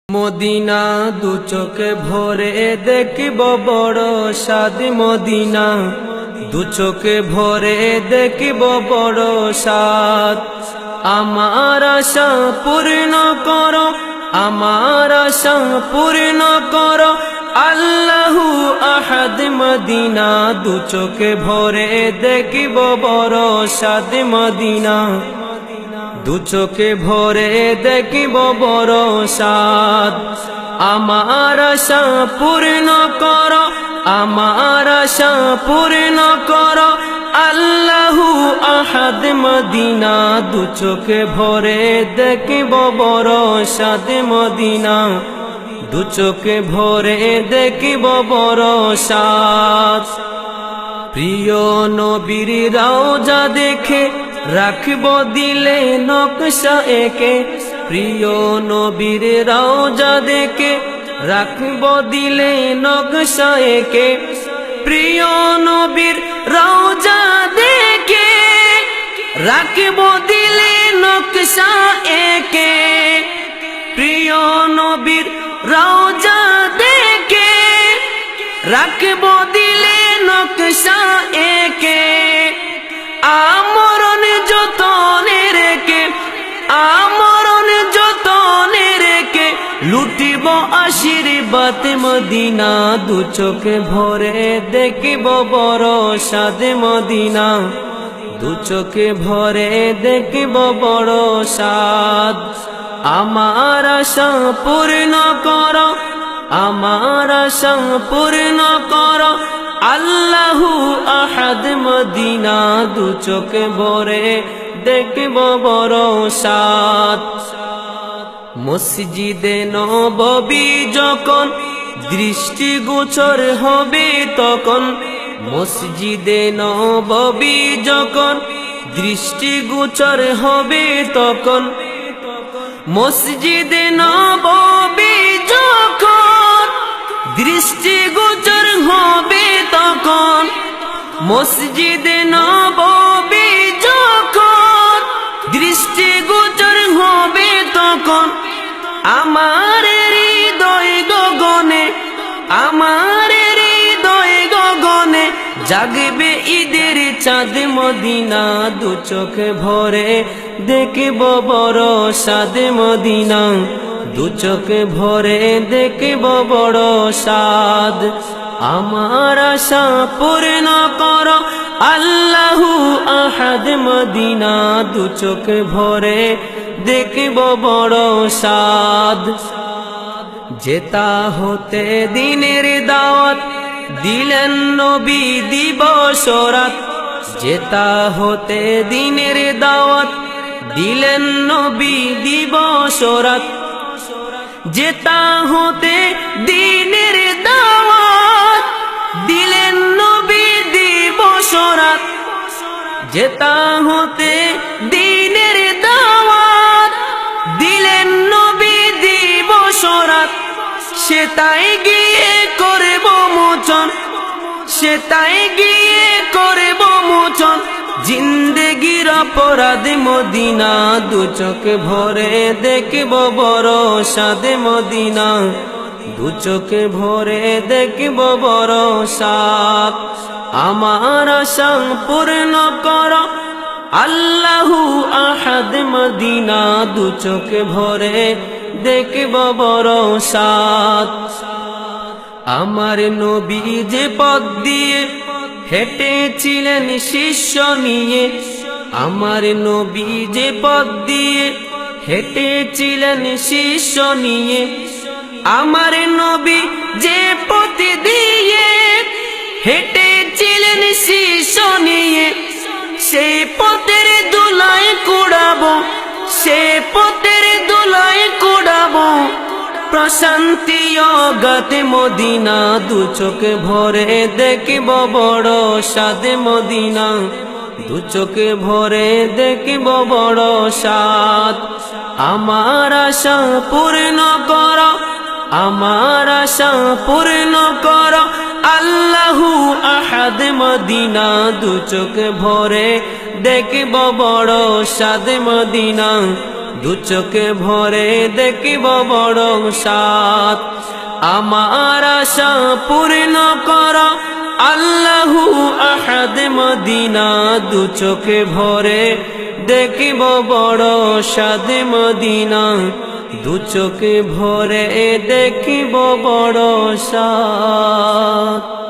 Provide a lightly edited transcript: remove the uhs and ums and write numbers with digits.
Medina দু চোখে ভরে দেখিব বড় স্বাদ মদিনা দু চোখে ভরে দেখিব বড় স্বাদ আমার আশা পূর্ণ করো আমার আশা পূর্ণ করো আল্লাহু আহাদ মদিনা দু চোখে ভরে দেখিব বড় স্বাদ মদিনা দু চোখে ভরে দেখিব বড় স্বাদ আমার আশা পূর্ণ করো আমার আশা পূর্ণ করো আল্লাহু আহাদ মদিনা দু চোখে ভরে দেখিব বড় স্বাদ মদিনা দু চোখে ভরে দেখিব বড় স্বাদ প্রিয় নবীর রওজা দেখে রাখব দিলে নকশা একে প্রিয় নবীর রওজা দেখে রাখব দিলে নকশা একে প্রিয় নবীর রওজা দেখে রাখব দিলে নকশা একে প্রিয় নবীর রওজা দেখে রাখব দিলে নকশা একে আমরণ যতনে রেখে আমরণ যতনে রেখে লুটিব আশীর্বাদ মদিনা দু চোখে ভরে দেখিব বড় স্বাদ মদিনা দু চোখে ভরে দেখিব বড় স্বাদ আমার আশা পূর্ণ করো আমার আশা পূর্ণ করো আল্লাহু আহাদ মদিনা দু চোখে ভরে দেখিব বড় স্বাদ মসজিদে নববী যখন দৃষ্টিগোচর হবে তখন মসজিদে নববী যখন দৃষ্টিগোচর হবে তখন মসজিদে নববী যখন দৃষ্টিগোচর হবে তখন মসজিদে নববী যখন দৃষ্টিগোচর হবে তখন আমার হৃদয় গগনে আমার হৃদয় গগনে জাগবে ঈদের চাঁদ মদিনা দু চোখে ভরে দেখিব বড় স্বাদ মদিনা দু চোখে ভরে দেখিব বড় স্বাদ আমার আশা পূর্ণ করো আল্লাহু আহাদ মদিনা দু চোখে ভরে দেখিব বড় স্বাদ যেতা হতে দিনের দাওয়াত দিলেন নবী দিবস রাত যেতা হতে দিনের দাওয়াত দিলেন নবী দিবস রাত যেতা হতে দিনের দাওয়াত দিলেন নবী দিবস রাত যেতা হতে দিনের দাওয়াত দিলেন নবী দিবস রাত সেটাই গিয়ে করব মোচন সেটাই গিয়ে করব মোচন জিন্দেগির অপরাধ মদিনা দু চোখে ভরে দেখিব বড় স্বাদ মদিনা দু চোখে ভরে দেখিব বড় স্বাদ আমার আশা পূর্ণ করো আল্লাহু আহাদ মদিনা দু চোখে ভরে দেখিব বড় স্বাদ আমার নবী যে পথ দিয়ে হেঁটেছিলেন শিষ্য নিয়ে আমার নবী যে পথ দিয়ে হেঁটেছিলেন শিষ্য নিয়ে আমার নবী যে পথ দিয়ে হেঁটেছিলেন শিষ্য নিয়ে সেই পথের ধুলায় কুড়াবো সে পথের ধুলায় কুড়াবো প্রশান্তি অগাতে মদিনা দু চোখে ভরে দেখিব বড় স্বাদ মদিনা দু চোখে ভরে দেখিব বড় স্বাদ আমার আশা পূর্ণ করো আমার আশা পূর্ণ করো আল্লাহু আহাদ মদিনা দু চোখে ভরে দেখিব বড় স্বাদ মদিনা দু চোখে ভরে দেখিব বড় সাত। আমার আশা পূর্ণ কর আল্লাহু আহাদ মদিনা, দু চোখে ভরে দেখিব বড় সাদ মদিনা, দু চোখে ভরে দেখিব বড় সাদ।